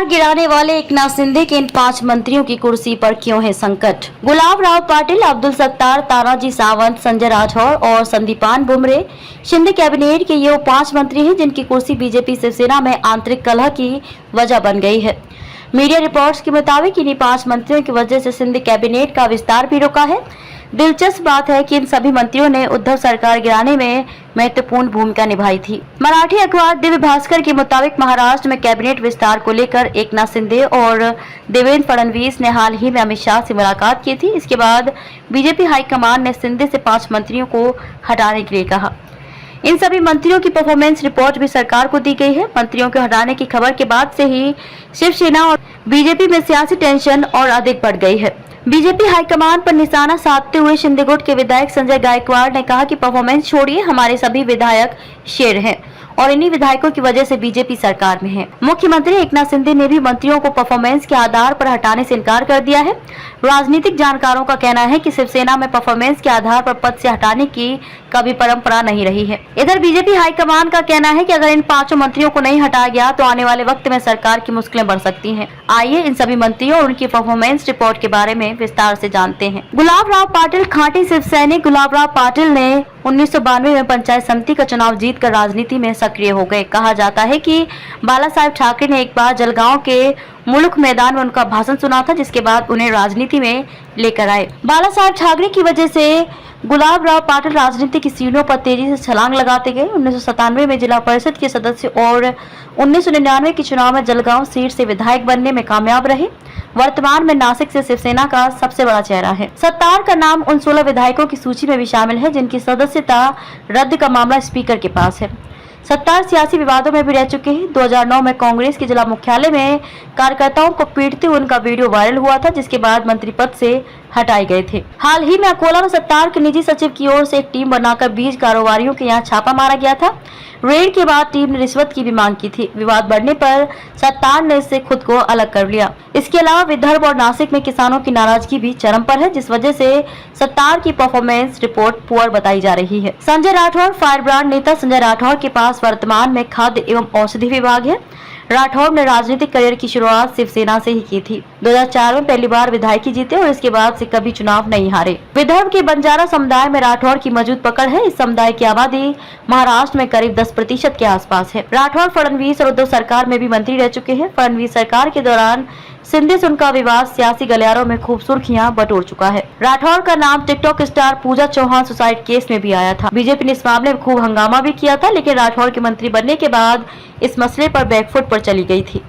सरकार गिराने वाले एकनाथ शिंदे के इन 5 मंत्रियों की कुर्सी पर क्यों है संकट। गुलाब राव पाटिल, अब्दुल सत्तार, तानाजी सावंत, संजय राठौर और संदीपान बुमरे शिंदे कैबिनेट के ये वो 5 मंत्री हैं जिनकी कुर्सी बीजेपी शिवसेना में आंतरिक कलह की वजह बन गई है। मीडिया रिपोर्ट्स के मुताबिक इन्हीं 5 मंत्रियों की वजह से शिंदे कैबिनेट का विस्तार भी रुका है। दिलचस्प बात है कि इन सभी मंत्रियों ने उद्धव सरकार गिराने में महत्वपूर्ण भूमिका निभाई थी। मराठी अखबार दिव्य भास्कर के मुताबिक महाराष्ट्र में कैबिनेट विस्तार को लेकर एकनाथ शिंदे और देवेंद्र फडणवीस ने हाल ही में अमित शाह से मुलाकात की थी। इसके बाद बीजेपी हाईकमान ने शिंदे से 5 मंत्रियों को हटाने के लिए कहा। इन सभी मंत्रियों की परफॉर्मेंस रिपोर्ट भी सरकार को दी गई है। मंत्रियों के हटाने की खबर के बाद से ही शिवसेना और बीजेपी में सियासी टेंशन और अधिक बढ़ गई है। बीजेपी हाईकमान पर निशाना साधते हुए शिंदे गुट के विधायक संजय गायकवाड़ ने कहा कि परफॉर्मेंस छोड़िए, हमारे सभी विधायक शेर हैं और इन्हीं विधायकों की वजह से बीजेपी सरकार में है। मुख्यमंत्री एकनाथ शिंदे ने भी मंत्रियों को परफॉर्मेंस के आधार पर हटाने से इनकार कर दिया है। राजनीतिक जानकारों का कहना है कि शिवसेना में परफॉर्मेंस के आधार पर पद से हटाने की कभी परंपरा नहीं रही है। इधर बीजेपी हाईकमान का कहना है कि अगर इन 5 मंत्रियों को नहीं हटाया गया तो आने वाले वक्त में सरकार की मुश्किलें बढ़ सकती हैं। आइए इन सभी मंत्रियों और उनकी परफॉर्मेंस रिपोर्ट के बारे में विस्तार से जानते हैं। गुलाब राव पाटिल, खांटी शिव सैनिक गुलाब राव पाटिल ने 1992 में पंचायत समिति का चुनाव जीतकर राजनीति में सक्रिय हो गए। कहा जाता है कि बाला साहेब ठाकरे ने एक बार जलगांव के मुल्क मैदान में उनका भाषण सुना था, जिसके बाद उन्हें राजनीति में लेकर आए। बाला साहेब ठाकरे की वजह से गुलाब राव पाटिल राजनीति की सीढ़ियों पर तेजी से छलांग लगाते गए। 1997 में जिला परिषद के सदस्य और 1999 के चुनाव में जलगांव सीट से विधायक बनने में कामयाब रहे। वर्तमान में नासिक से शिवसेना का सबसे बड़ा चेहरा है। सत्तार का नाम उन 16 विधायकों की सूची में भी शामिल है जिनकी सदस्यता रद्द का मामला स्पीकर के पास है। सत्तार सियासी विवादों में भी रह चुके हैं। 2009 में कांग्रेस के जिला मुख्यालय में कार्यकर्ताओं को पीटते हुए उनका वीडियो वायरल हुआ था, जिसके बाद मंत्री पद से हटाए गए थे। हाल ही में अकोला में सत्तार के निजी सचिव की ओर से एक टीम बनाकर 20 कारोबारियों के यहाँ छापा मारा गया था। रेड के बाद टीम ने रिश्वत की भी मांग की थी। विवाद बढ़ने पर सत्तार ने इससे खुद को अलग कर लिया। इसके अलावा विदर्भ और नासिक में किसानों की नाराजगी भी चरम पर है, जिस वजह से सत्तार की परफॉर्मेंस रिपोर्ट पुअर बताई जा रही है। संजय राठौर, फायर ब्रांड नेता संजय राठौर के पास वर्तमान में खाद्य एवं औषधि विभाग है। राठौर ने राजनीतिक करियर की शुरुआत शिवसेना से ही की थी। 2004 में पहली बार विधायकी जीते और इसके बाद से कभी चुनाव नहीं हारे। विदर्भ के बंजारा समुदाय में राठौर की मौजूद पकड़ है। इस समुदाय की आबादी महाराष्ट्र में करीब 10% के आसपास है। राठौर फडणवीस और उद्धव सरकार में भी मंत्री रह चुके हैं। फडणवीस सरकार के दौरान शिंदे से उनका विवाद सियासी गलियारों में खूब सुर्खियां बटोर चुका है। राठौर का नाम टिकटॉक स्टार पूजा चौहान सुसाइड केस में भी आया था। बीजेपी ने इस मामले में खूब हंगामा भी किया था, लेकिन राठौर के मंत्री बनने के बाद इस मसले पर बैकफुट पर चली गई थी।